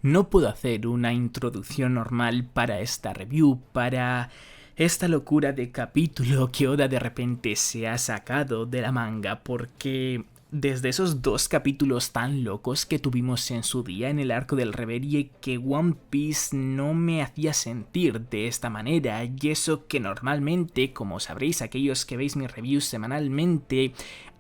No puedo hacer una introducción normal para esta review, para esta locura de capítulo que Oda de repente se ha sacado de la manga, porque desde esos dos capítulos tan locos que tuvimos en su día en el arco del Reverie, que One Piece no me hacía sentir de esta manera, y eso que normalmente, como sabréis aquellos que veis mis reviews semanalmente,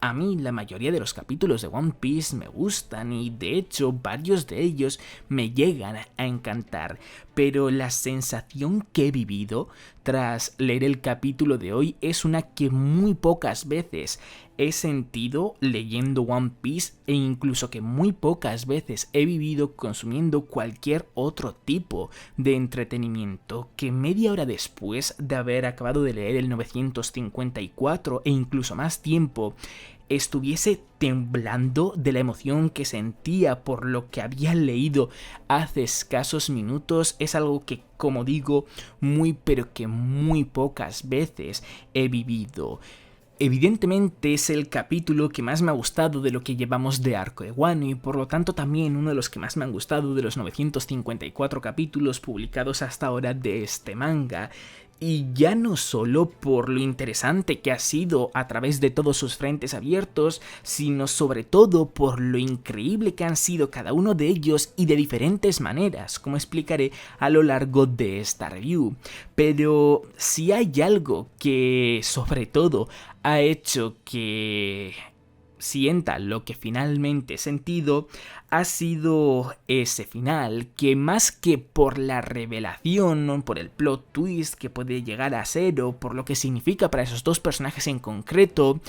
a mí la mayoría de los capítulos de One Piece me gustan y de hecho varios de ellos me llegan a encantar, pero la sensación que he vivido tras leer el capítulo de hoy es una que muy pocas veces he sentido leyendo One Piece e incluso que muy pocas veces he vivido consumiendo cualquier otro tipo de entretenimiento, que media hora después de haber acabado de leer el 954 e incluso más tiempo estuviese temblando de la emoción que sentía por lo que había leído hace escasos minutos es algo que, como digo, muy pero que muy pocas veces he vivido. Evidentemente es el capítulo que más me ha gustado de lo que llevamos de Arco de Wano y por lo tanto también uno de los que más me han gustado de los 954 capítulos publicados hasta ahora de este manga. Y ya no solo por lo interesante que ha sido a través de todos sus frentes abiertos, sino sobre todo por lo increíble que han sido cada uno de ellos y de diferentes maneras, como explicaré a lo largo de esta review. Pero si hay algo que sobre todo ha hecho que sienta lo que finalmente he sentido, ha sido ese final, que más que por la revelación, por el plot twist que puede llegar a ser o por lo que significa para esos dos personajes en concreto,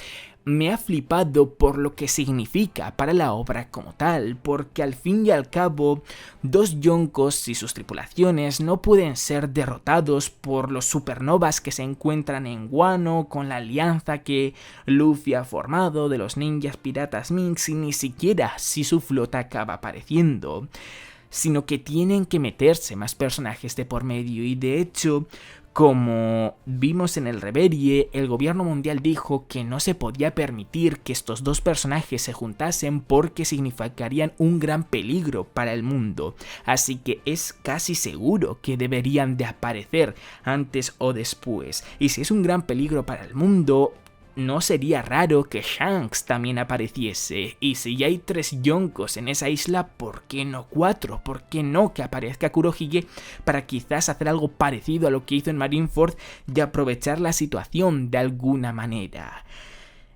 me ha flipado por lo que significa para la obra como tal, porque al fin y al cabo, dos yonkos y sus tripulaciones no pueden ser derrotados por los supernovas que se encuentran en Wano, con la alianza que Luffy ha formado de los ninjas piratas Minks, y ni siquiera si su flota acaba apareciendo, sino que tienen que meterse más personajes de por medio y de hecho, como vimos en el Reverie, el gobierno mundial dijo que no se podía permitir que estos dos personajes se juntasen porque significarían un gran peligro para el mundo, así que es casi seguro que deberían de aparecer antes o después, y si es un gran peligro para el mundo, no sería raro que Shanks también apareciese, y si ya hay 3 yonkos en esa isla, ¿por qué no 4? ¿Por qué no que aparezca Kurohige para quizás hacer algo parecido a lo que hizo en Marineford y aprovechar la situación de alguna manera?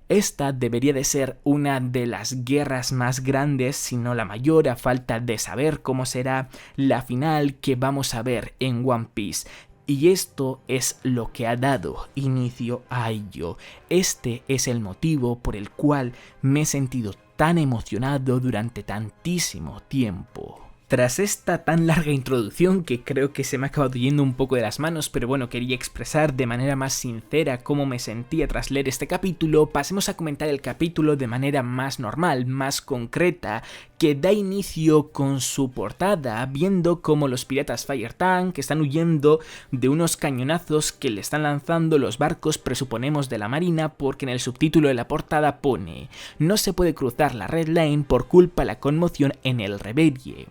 Esta debería de ser una de las guerras más grandes, si no la mayor, a falta de saber cómo será la final que vamos a ver en One Piece. Y esto es lo que ha dado inicio a ello. Este es el motivo por el cual me he sentido tan emocionado durante tantísimo tiempo. Tras esta tan larga introducción que creo que se me ha acabado yendo un poco de las manos, pero bueno, quería expresar de manera más sincera cómo me sentía tras leer este capítulo, pasemos a comentar el capítulo de manera más normal, más concreta, que da inicio con su portada, viendo cómo los piratas Fire Tank están huyendo de unos cañonazos que le están lanzando los barcos, presuponemos de la marina, porque en el subtítulo de la portada pone: no se puede cruzar la Red Line por culpa de la conmoción en el Reverie.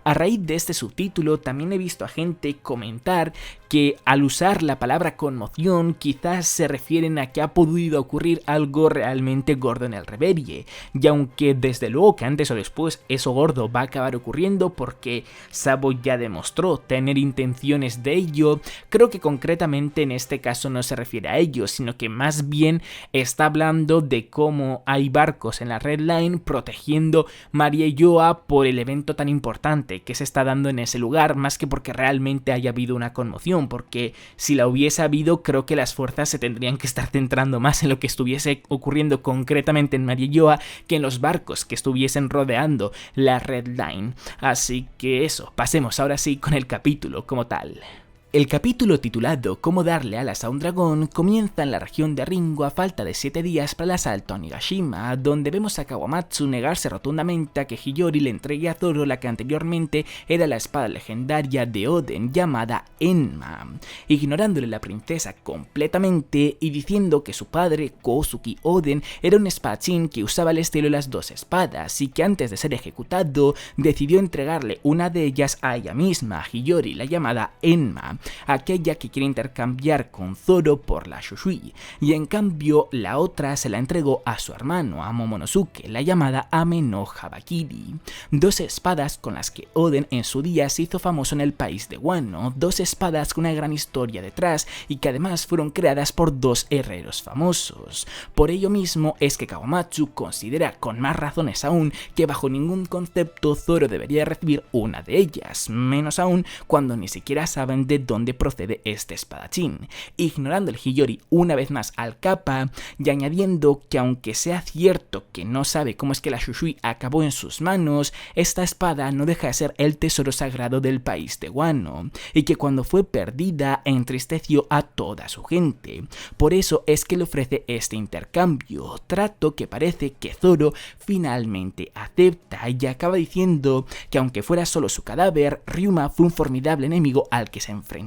A raíz de este subtítulo también he visto a gente comentar que al usar la palabra conmoción quizás se refieren a que ha podido ocurrir algo realmente gordo en el Reverie, y aunque desde luego que antes o después eso gordo va a acabar ocurriendo porque Sabo ya demostró tener intenciones de ello, creo que concretamente en este caso no se refiere a ello, sino que más bien está hablando de cómo hay barcos en la Red Line protegiendo Mariejoa por el evento tan importante que se está dando en ese lugar, más que porque realmente haya habido una conmoción, porque si la hubiese habido, creo que las fuerzas se tendrían que estar centrando más en lo que estuviese ocurriendo concretamente en Mariejoa que en los barcos que estuviesen rodeando la Red Line. Así que eso, pasemos ahora sí con el capítulo como tal. El capítulo titulado Cómo darle alas a un dragón comienza en la región de Ringo a falta de 7 días para el asalto a Nigashima, donde vemos a Kawamatsu negarse rotundamente a que Hiyori le entregue a Zoro la que anteriormente era la espada legendaria de Oden llamada Enma, ignorándole la princesa completamente y diciendo que su padre, Kozuki Oden, era un espadachín que usaba el estilo de las dos espadas y que antes de ser ejecutado decidió entregarle una de ellas a ella misma, Hiyori, la llamada Enma, aquella que quiere intercambiar con Zoro por la Shushui, y en cambio la otra se la entregó a su hermano, a Momonosuke, la llamada Ame no Habakiri, dos espadas con las que Oden en su día se hizo famoso en el país de Wano, dos espadas con una gran historia detrás y que además fueron creadas por dos herreros famosos. Por ello mismo es que Kawamatsu considera con más razones aún que bajo ningún concepto Zoro debería recibir una de ellas, menos aún cuando ni siquiera saben de dónde procede este espadachín, ignorando el Hiyori una vez más al Kappa y añadiendo que aunque sea cierto que no sabe cómo es que la Shushui acabó en sus manos, esta espada no deja de ser el tesoro sagrado del país de Wano, y que cuando fue perdida entristeció a toda su gente. Por eso es que le ofrece este intercambio, trato que parece que Zoro finalmente acepta y acaba diciendo que aunque fuera solo su cadáver, Ryuma fue un formidable enemigo al que se enfrentó.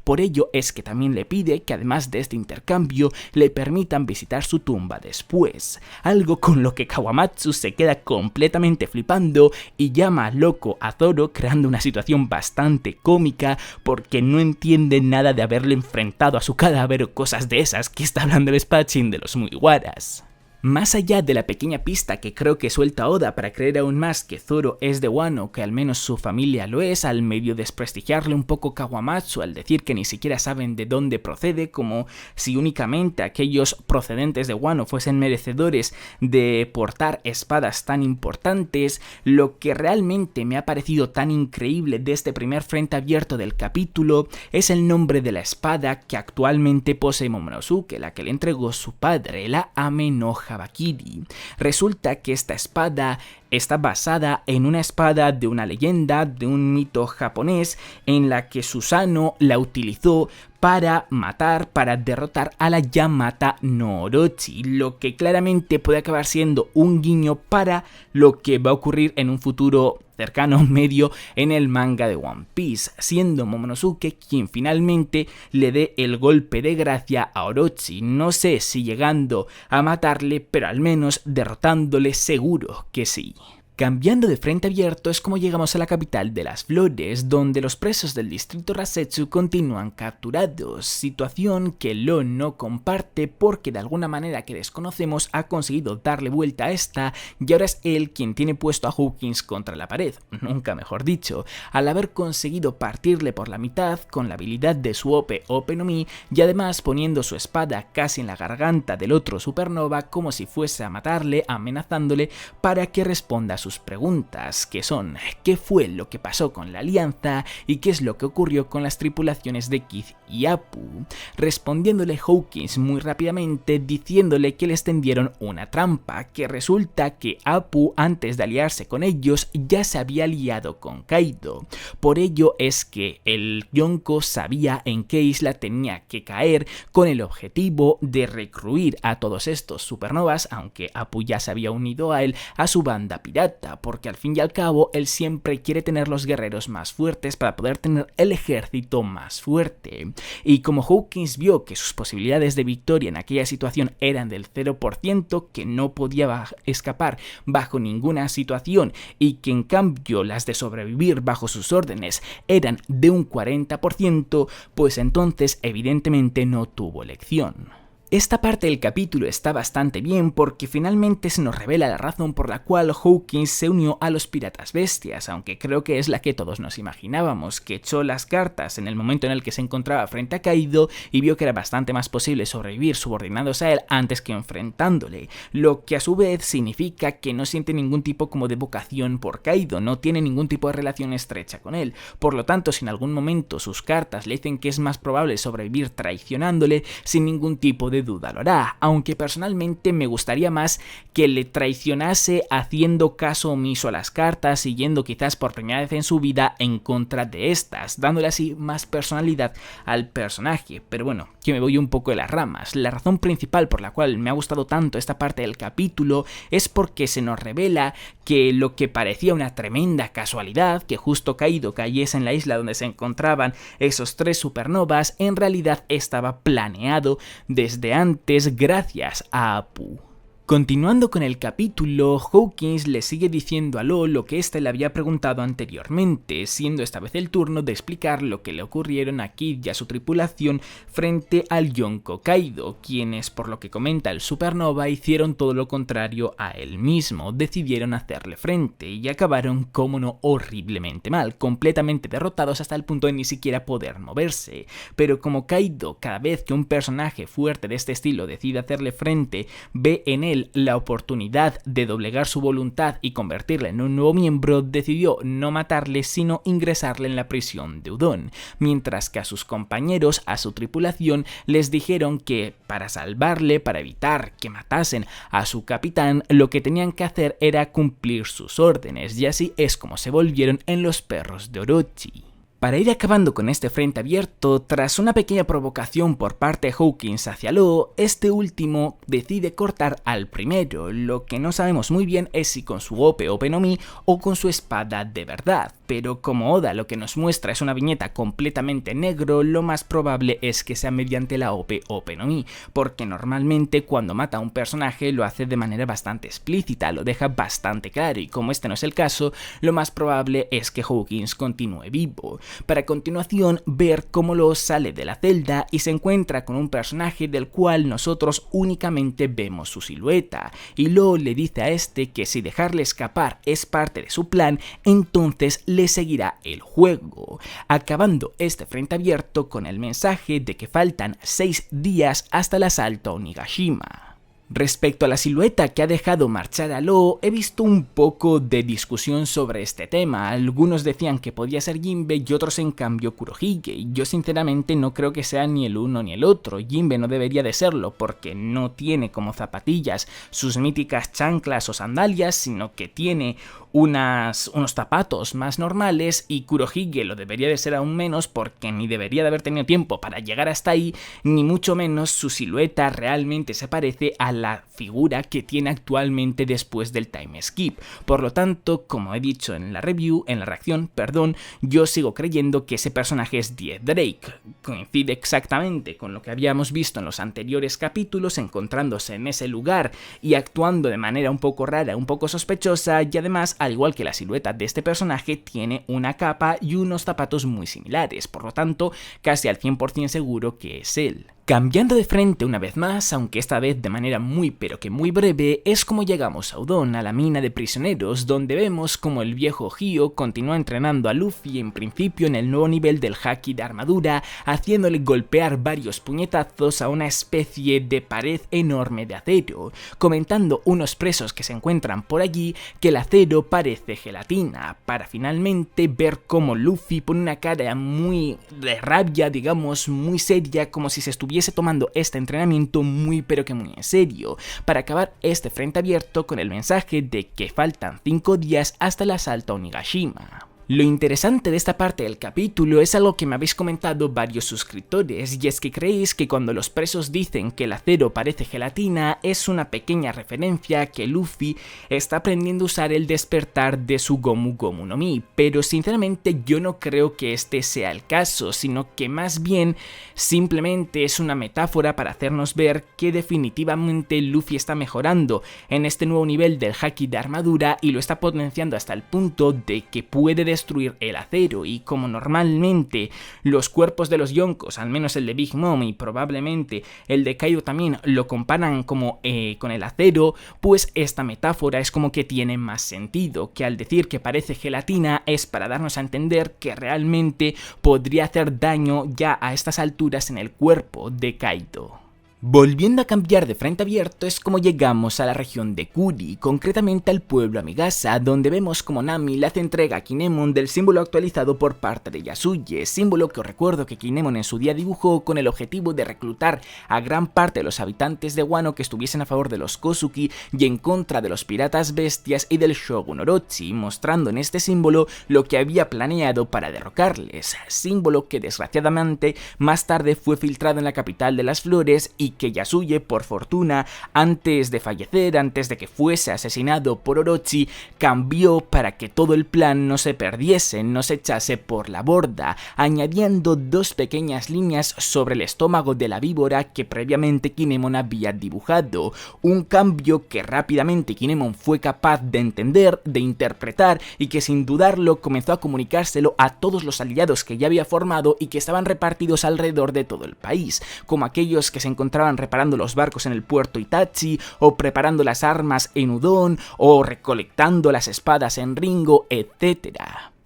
Por ello es que también le pide que además de este intercambio le permitan visitar su tumba después, algo con lo que Kawamatsu se queda completamente flipando y llama loco a Zoro, creando una situación bastante cómica porque no entiende nada de haberle enfrentado a su cadáver o cosas de esas que está hablando el espadachín de los Mugiwaras. Más allá de la pequeña pista que creo que suelta Oda para creer aún más que Zoro es de Wano, que al menos su familia lo es, al medio desprestigiarle un poco Kawamatsu al decir que ni siquiera saben de dónde procede, como si únicamente aquellos procedentes de Wano fuesen merecedores de portar espadas tan importantes, lo que realmente me ha parecido tan increíble de este primer frente abierto del capítulo es el nombre de la espada que actualmente posee Momonosuke, la que le entregó su padre, la Ame no Habakiri. Resulta que esta espada está basada en una espada de una leyenda, de un mito japonés, en la que Susanoo la utilizó para matar, para derrotar a la Yamata no Orochi, lo que claramente puede acabar siendo un guiño para lo que va a ocurrir en un futuro cercano medio en el manga de One Piece, siendo Momonosuke quien finalmente le dé el golpe de gracia a Orochi, no sé si llegando a matarle, pero al menos derrotándole seguro que sí. Cambiando de frente abierto es como llegamos a la capital de las flores, donde los presos del distrito Rasetsu continúan capturados, situación que Lon no comparte porque de alguna manera que desconocemos ha conseguido darle vuelta a esta y ahora es él quien tiene puesto a Hawkins contra la pared, nunca mejor dicho, al haber conseguido partirle por la mitad con la habilidad de su Ope no Mi y además poniendo su espada casi en la garganta del otro supernova como si fuese a matarle, amenazándole para que responda a sus preguntas, que son ¿qué fue lo que pasó con la alianza y qué es lo que ocurrió con las tripulaciones de Kid y Apu? Respondiéndole Hawkins muy rápidamente diciéndole que les tendieron una trampa, que resulta que Apu antes de aliarse con ellos ya se había aliado con Kaido. Por ello es que el Yonko sabía en qué isla tenía que caer con el objetivo de recluir a todos estos supernovas, aunque Apu ya se había unido a él, a su banda pirata, porque al fin y al cabo él siempre quiere tener los guerreros más fuertes para poder tener el ejército más fuerte. Y como Hawkins vio que sus posibilidades de victoria en aquella situación eran del 0%, que no podía escapar bajo ninguna situación y que en cambio las de sobrevivir bajo sus órdenes eran de un 40%, pues entonces evidentemente no tuvo elección. Esta parte del capítulo está bastante bien porque finalmente se nos revela la razón por la cual Hawkins se unió a los piratas bestias, aunque creo que es la que todos nos imaginábamos, que echó las cartas en el momento en el que se encontraba frente a Kaido y vio que era bastante más posible sobrevivir subordinados a él antes que enfrentándole, lo que a su vez significa que no siente ningún tipo como de vocación por Kaido, no tiene ningún tipo de relación estrecha con él, por lo tanto si en algún momento sus cartas le dicen que es más probable sobrevivir traicionándole sin ningún tipo de de duda lo hará, aunque personalmente me gustaría más que le traicionase haciendo caso omiso a las cartas y yendo quizás por primera vez en su vida en contra de estas, dándole así más personalidad al personaje. Pero bueno, que me voy un poco de las ramas. La razón principal por la cual me ha gustado tanto esta parte del capítulo es porque se nos revela que lo que parecía una tremenda casualidad, que justo Kaido cayese en la isla donde se encontraban esos 3 supernovas, en realidad estaba planeado desde antes gracias a Apu. Continuando con el capítulo, Hawkins le sigue diciendo a Law lo que éste le había preguntado anteriormente, siendo esta vez el turno de explicar lo que le ocurrieron a Kid y a su tripulación frente al Yonko Kaido, quienes, por lo que comenta el Supernova, hicieron todo lo contrario a él mismo, decidieron hacerle frente y acabaron, como no, horriblemente mal, completamente derrotados hasta el punto de ni siquiera poder moverse. Pero como Kaido, cada vez que un personaje fuerte de este estilo decide hacerle frente, ve en él la oportunidad de doblegar su voluntad y convertirle en un nuevo miembro, decidió no matarle sino ingresarle en la prisión de Udon, mientras que a sus compañeros, a su tripulación, les dijeron que para salvarle, para evitar que matasen a su capitán, lo que tenían que hacer era cumplir sus órdenes, y así es como se volvieron en los perros de Orochi. Para ir acabando con este frente abierto, tras una pequeña provocación por parte de Hawkins hacia Law, este último decide cortar al primero. Lo que no sabemos muy bien es si con su Ope no Mi o con su espada de verdad, pero como Oda lo que nos muestra es una viñeta completamente negro, lo más probable es que sea mediante la Ope no Mi, porque normalmente cuando mata a un personaje lo hace de manera bastante explícita, lo deja bastante claro, y como este no es el caso, lo más probable es que Hawkins continúe vivo. Para a continuación ver cómo Law sale de la celda y se encuentra con un personaje del cual nosotros únicamente vemos su silueta, y Law le dice a este que si dejarle escapar es parte de su plan, entonces le seguirá el juego, acabando este frente abierto con el mensaje de que faltan 6 días hasta el asalto a Onigashima. Respecto a la silueta que ha dejado marchar a Law, he visto un poco de discusión sobre este tema. Algunos decían que podía ser Jinbe y otros en cambio Kurohige. Yo sinceramente no creo que sea ni el uno ni el otro. Jinbe no debería de serlo porque no tiene como zapatillas sus míticas chanclas o sandalias, sino que tiene unos zapatos más normales, y Kurohige lo debería de ser aún menos porque ni debería de haber tenido tiempo para llegar hasta ahí, ni mucho menos su silueta realmente se parece a la figura que tiene actualmente después del time skip. Por lo tanto, como he dicho en la reacción, yo sigo creyendo que ese personaje es Die Drake. Coincide exactamente con lo que habíamos visto en los anteriores capítulos, encontrándose en ese lugar y actuando de manera un poco rara, un poco sospechosa, y además, al igual que la silueta de este personaje, tiene una capa y unos zapatos muy similares, por lo tanto, casi al 100% seguro que es él. Cambiando de frente una vez más, aunque esta vez de manera muy pero que muy breve, es como llegamos a Udon, a la mina de prisioneros, donde vemos como el viejo Hio continúa entrenando a Luffy en principio en el nuevo nivel del haki de armadura, haciéndole golpear varios puñetazos a una especie de pared enorme de acero, comentando unos presos que se encuentran por allí que el acero parece gelatina, para finalmente ver cómo Luffy pone una cara muy de rabia, digamos, muy seria, como si se estuviese tomando este entrenamiento muy pero que muy en serio, para acabar este frente abierto con el mensaje de que faltan 5 días hasta el asalto a Onigashima. Lo interesante de esta parte del capítulo es algo que me habéis comentado varios suscriptores, y es que creéis que cuando los presos dicen que el acero parece gelatina es una pequeña referencia a que Luffy está aprendiendo a usar el despertar de su Gomu Gomu no Mi, pero sinceramente yo no creo que este sea el caso, sino que más bien simplemente es una metáfora para hacernos ver que definitivamente Luffy está mejorando en este nuevo nivel del haki de armadura y lo está potenciando hasta el punto de que puede destruir el acero, y como normalmente los cuerpos de los yonkos, al menos el de Big Mom y probablemente el de Kaido también, lo comparan como con el acero, pues esta metáfora es como que tiene más sentido, que al decir que parece gelatina es para darnos a entender que realmente podría hacer daño ya a estas alturas en el cuerpo de Kaido. Volviendo a cambiar de frente abierto es como llegamos a la región de Kuri, concretamente al pueblo Amigasa, donde vemos como Nami le hace entrega a Kinemon del símbolo actualizado por parte de Yasuye, símbolo que os recuerdo que Kinemon en su día dibujó con el objetivo de reclutar a gran parte de los habitantes de Wano que estuviesen a favor de los Kozuki y en contra de los piratas bestias y del Shogun Orochi, mostrando en este símbolo lo que había planeado para derrocarles, símbolo que desgraciadamente más tarde fue filtrado en la capital de las flores y que Yasuye, por fortuna, antes de fallecer, antes de que fuese asesinado por Orochi, cambió para que todo el plan no se perdiese, no se echase por la borda, añadiendo dos pequeñas líneas sobre el estómago de la víbora que previamente Kinemon había dibujado, un cambio que rápidamente Kinemon fue capaz de entender, de interpretar y que sin dudarlo comenzó a comunicárselo a todos los aliados que ya había formado y que estaban repartidos alrededor de todo el país, como aquellos que se encontraban reparando los barcos en el puerto Itachi, o preparando las armas en Udon, o recolectando las espadas en Ringo, etc.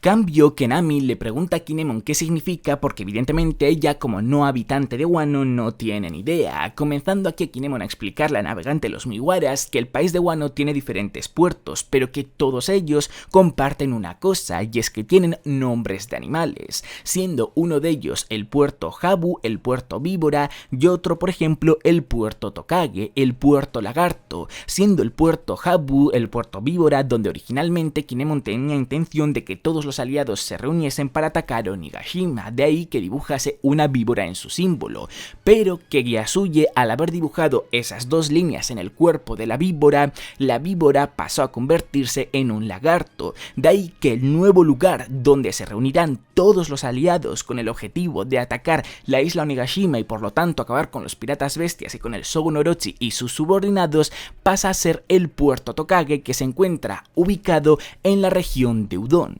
Cambio que Nami le pregunta a Kinemon qué significa porque evidentemente ella como no habitante de Wano no tiene ni idea, comenzando aquí a Kinemon a explicarle a navegante los Mugiwaras que el país de Wano tiene diferentes puertos, pero que todos ellos comparten una cosa y es que tienen nombres de animales, siendo uno de ellos el puerto Habu, el puerto Víbora y otro por ejemplo el puerto Tokage, el puerto Lagarto, siendo el puerto Habu el puerto Víbora donde originalmente Kinemon tenía intención de que todos los aliados se reuniesen para atacar Onigashima, de ahí que dibujase una víbora en su símbolo, pero que Yasuye al haber dibujado esas dos líneas en el cuerpo de la víbora pasó a convertirse en un lagarto, de ahí que el nuevo lugar donde se reunirán todos los aliados con el objetivo de atacar la isla Onigashima y por lo tanto acabar con los piratas bestias y con el Shogun Orochi y sus subordinados pasa a ser el puerto Tokage que se encuentra ubicado en la región de Udon.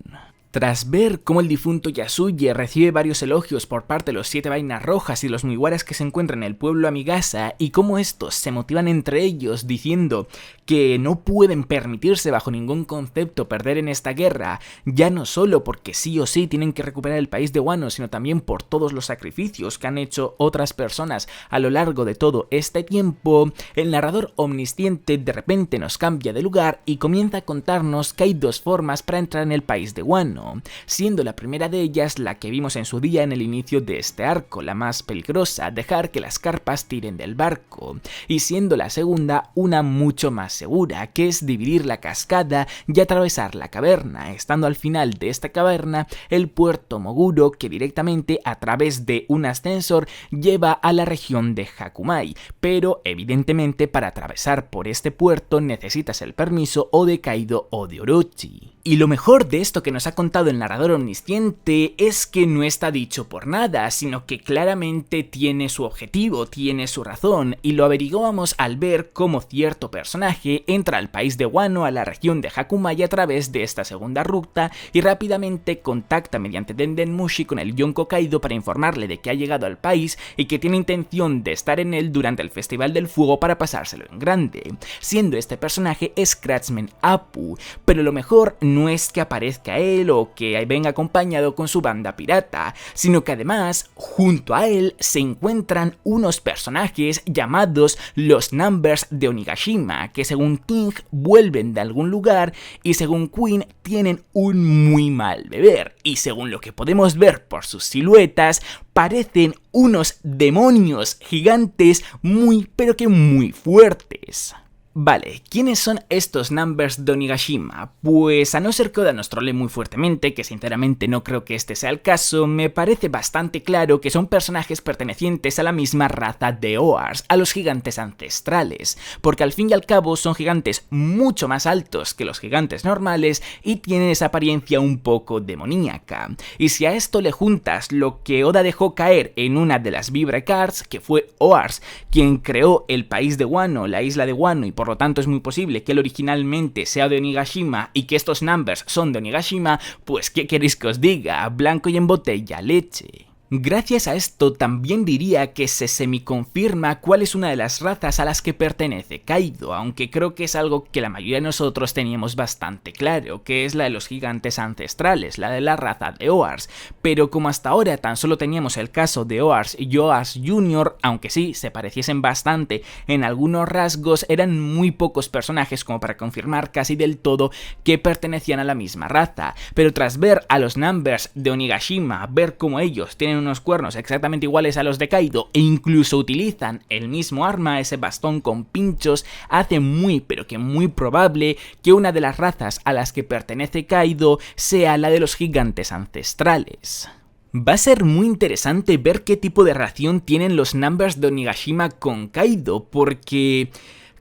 Tras ver cómo el difunto Yasuye recibe varios elogios por parte de los 7 vainas rojas y los Mugiwaras que se encuentran en el pueblo Amigasa y cómo estos se motivan entre ellos diciendo que no pueden permitirse bajo ningún concepto perder en esta guerra, ya no solo porque sí o sí tienen que recuperar el país de Wano, sino también por todos los sacrificios que han hecho otras personas a lo largo de todo este tiempo, el narrador omnisciente de repente nos cambia de lugar y comienza a contarnos que hay dos formas para entrar en el país de Wano, siendo la primera de ellas la que vimos en su día en el inicio de este arco, la más peligrosa, dejar que las carpas tiren del barco, y siendo la segunda una mucho más segura, que es dividir la cascada y atravesar la caverna, estando al final de esta caverna el puerto Moguro que directamente a través de un ascensor lleva a la región de Hakumai, pero evidentemente para atravesar por este puerto necesitas el permiso o de Kaido o de Orochi. Y lo mejor de esto que nos ha contado el narrador omnisciente es que no está dicho por nada, sino que claramente tiene su objetivo, tiene su razón, y lo averiguamos al ver cómo cierto personaje entra al país de Wano, a la región de Hakumai a través de esta segunda ruta y rápidamente contacta mediante Denden Mushi con el Yonko Kaido para informarle de que ha llegado al país y que tiene intención de estar en él durante el Festival del Fuego para pasárselo en grande, siendo este personaje Scratchman Apu, pero lo mejor no es que aparezca él o que venga acompañado con su banda pirata, sino que además junto a él se encuentran unos personajes llamados los Numbers de Onigashima, que según King vuelven de algún lugar y según Queen tienen un muy mal beber, y según lo que podemos ver por sus siluetas parecen unos demonios gigantes muy pero que muy fuertes. Vale, ¿quiénes son estos Numbers de Onigashima? Pues a no ser que Oda nos trole muy fuertemente, que sinceramente no creo que este sea el caso, me parece bastante claro que son personajes pertenecientes a la misma raza de Oars, a los gigantes ancestrales, porque al fin y al cabo son gigantes mucho más altos que los gigantes normales y tienen esa apariencia un poco demoníaca. Y si a esto le juntas lo que Oda dejó caer en una de las Vibra Cards, que fue Oars, quien creó el país de Wano, la isla de Wano, y por lo tanto es muy posible que él originalmente sea de Onigashima y que estos Numbers son de Onigashima, pues ¿qué queréis que os diga? Blanco y en botella leche. Gracias a esto también diría que se semiconfirma cuál es una de las razas a las que pertenece Kaido, aunque creo que es algo que la mayoría de nosotros teníamos bastante claro, que es la de los gigantes ancestrales, la de la raza de Oars, pero como hasta ahora tan solo teníamos el caso de Oars y Oars Jr., aunque sí se pareciesen bastante en algunos rasgos, eran muy pocos personajes como para confirmar casi del todo que pertenecían a la misma raza, pero tras ver a los Numbers de Onigashima, ver cómo ellos tienen unos cuernos exactamente iguales a los de Kaido e incluso utilizan el mismo arma, ese bastón con pinchos, hace muy pero que muy probable que una de las razas a las que pertenece Kaido sea la de los gigantes ancestrales. Va a ser muy interesante ver qué tipo de relación tienen los Numbers de Onigashima con Kaido, porque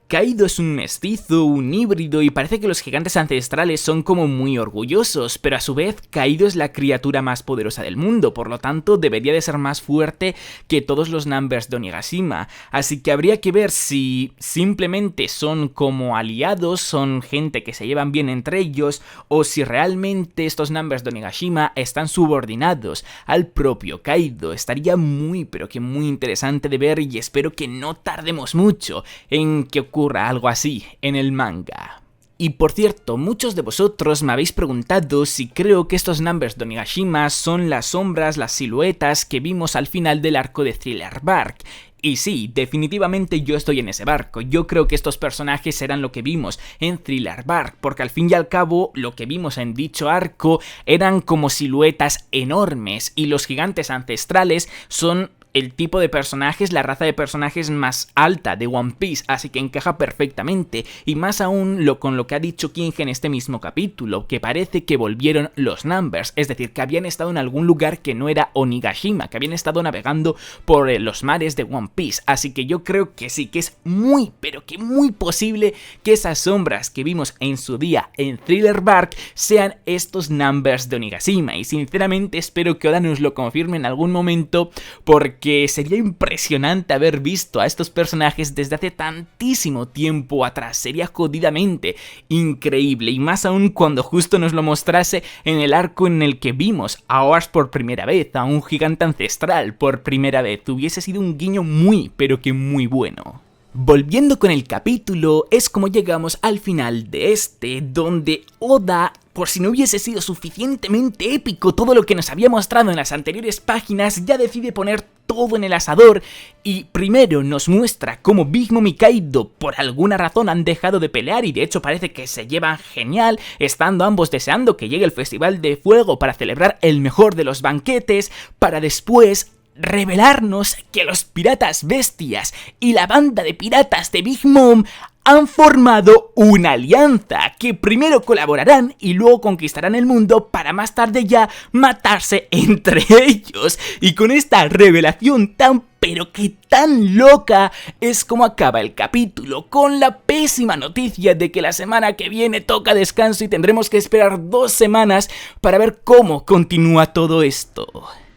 Kaido es un mestizo, un híbrido, y parece que los gigantes ancestrales son como muy orgullosos, pero a su vez Kaido es la criatura más poderosa del mundo, por lo tanto debería de ser más fuerte que todos los Numbers de Onigashima, así que habría que ver si simplemente son como aliados, son gente que se llevan bien entre ellos, o si realmente estos Numbers de Onigashima están subordinados al propio Kaido. Estaría muy pero que muy interesante de ver y espero que no tardemos mucho en que ocurra algo así en el manga. Y por cierto, muchos de vosotros me habéis preguntado si creo que estos Numbers de Onigashima son las sombras, las siluetas que vimos al final del arco de Thriller Bark. Y sí, definitivamente yo estoy en ese barco. Yo creo que estos personajes eran lo que vimos en Thriller Bark, porque al fin y al cabo lo que vimos en dicho arco eran como siluetas enormes y los gigantes ancestrales son el tipo de personajes, la raza de personajes más alta de One Piece, así que encaja perfectamente, y más aún con lo que ha dicho King en este mismo capítulo, que parece que volvieron los Numbers, es decir, que habían estado en algún lugar que no era Onigashima, que habían estado navegando por los mares de One Piece, así que yo creo que sí, que es muy, pero que muy posible que esas sombras que vimos en su día en Thriller Bark sean estos Numbers de Onigashima, y sinceramente espero que Oda nos lo confirme en algún momento, porque sería impresionante haber visto a estos personajes desde hace tantísimo tiempo atrás, sería jodidamente increíble, y más aún cuando justo nos lo mostrase en el arco en el que vimos a Oars por primera vez, a un gigante ancestral por primera vez. Hubiese sido un guiño muy, pero que muy bueno. Volviendo con el capítulo, es como llegamos al final de este, donde Oda, por si no hubiese sido suficientemente épico todo lo que nos había mostrado en las anteriores páginas, ya decide poner todo en el asador y primero nos muestra cómo Big Mom y Kaido por alguna razón han dejado de pelear y de hecho parece que se llevan genial, estando ambos deseando que llegue el Festival de Fuego para celebrar el mejor de los banquetes, para después revelarnos que los piratas bestias y la banda de piratas de Big Mom han formado una alianza que primero colaborarán y luego conquistarán el mundo para más tarde ya matarse entre ellos. Y con esta revelación tan pero que tan loca es como acaba el capítulo, con la pésima noticia de que la semana que viene toca descanso y tendremos que esperar 2 semanas para ver cómo continúa todo esto.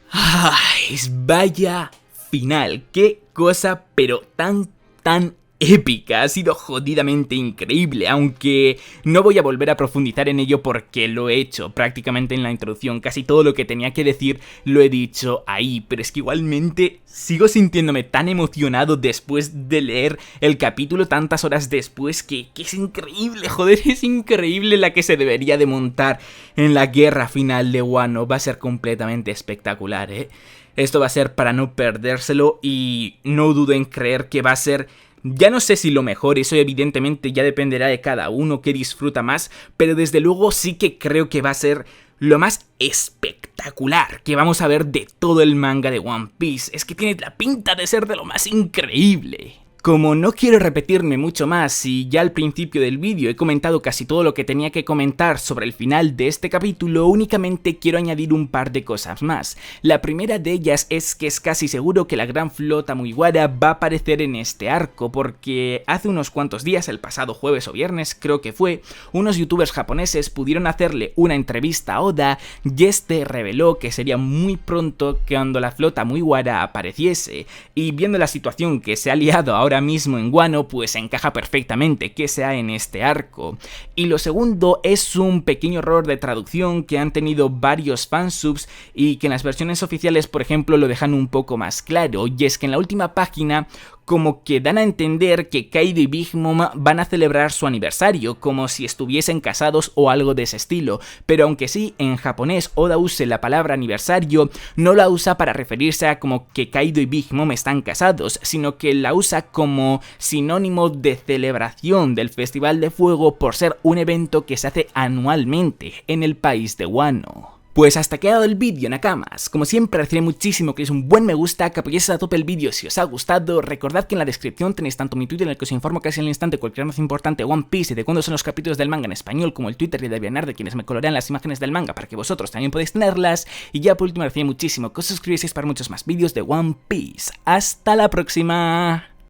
¡Ay, vaya final! ¡Qué cosa pero tan épica! Ha sido jodidamente increíble, aunque no voy a volver a profundizar en ello porque lo he hecho prácticamente en la introducción. Casi todo lo que tenía que decir lo he dicho ahí, pero es que igualmente sigo sintiéndome tan emocionado después de leer el capítulo tantas horas después que es increíble, joder, es increíble la que se debería de montar en la guerra final de Wano. Va a ser completamente espectacular, ¿eh? Esto va a ser para no perdérselo y no dudo en creer que va a ser... Ya no sé si lo mejor, eso evidentemente ya dependerá de cada uno que disfruta más, pero desde luego sí que creo que va a ser lo más espectacular que vamos a ver de todo el manga de One Piece. Es que tiene la pinta de ser de lo más increíble. Como no quiero repetirme mucho más y ya al principio del vídeo he comentado casi todo lo que tenía que comentar sobre el final de este capítulo, únicamente quiero añadir un par de cosas más. La primera de ellas es que es casi seguro que la gran flota Mugiwara va a aparecer en este arco, porque hace unos cuantos días, el pasado jueves o viernes creo que fue, unos youtubers japoneses pudieron hacerle una entrevista a Oda y este reveló que sería muy pronto cuando la flota Mugiwara apareciese, y viendo la situación que se ha liado ahora ahora mismo en Wano, pues encaja perfectamente que sea en este arco. Y lo segundo es un pequeño error de traducción que han tenido varios fansubs y que en las versiones oficiales, por ejemplo, lo dejan un poco más claro, y es que en la última página como que dan a entender que Kaido y Big Mom van a celebrar su aniversario, como si estuviesen casados o algo de ese estilo, pero aunque sí, en japonés Oda use la palabra aniversario, no la usa para referirse a como que Kaido y Big Mom están casados, sino que la usa como sinónimo de celebración del Festival de Fuego por ser un evento que se hace anualmente en el país de Wano. Pues hasta aquí ha dado el vídeo, Nakamas. Como siempre, agradecería muchísimo que le deis un buen me gusta, que apoyéis a tope el vídeo si os ha gustado. Recordad que en la descripción tenéis tanto mi Twitter en el que os informo casi al instante cualquier noticia importante de One Piece y de cuándo son los capítulos del manga en español, como el Twitter de DeviantArt de quienes me colorean las imágenes del manga para que vosotros también podáis tenerlas. Y ya por último, agradecería muchísimo que os suscribieseis para muchos más vídeos de One Piece. ¡Hasta la próxima!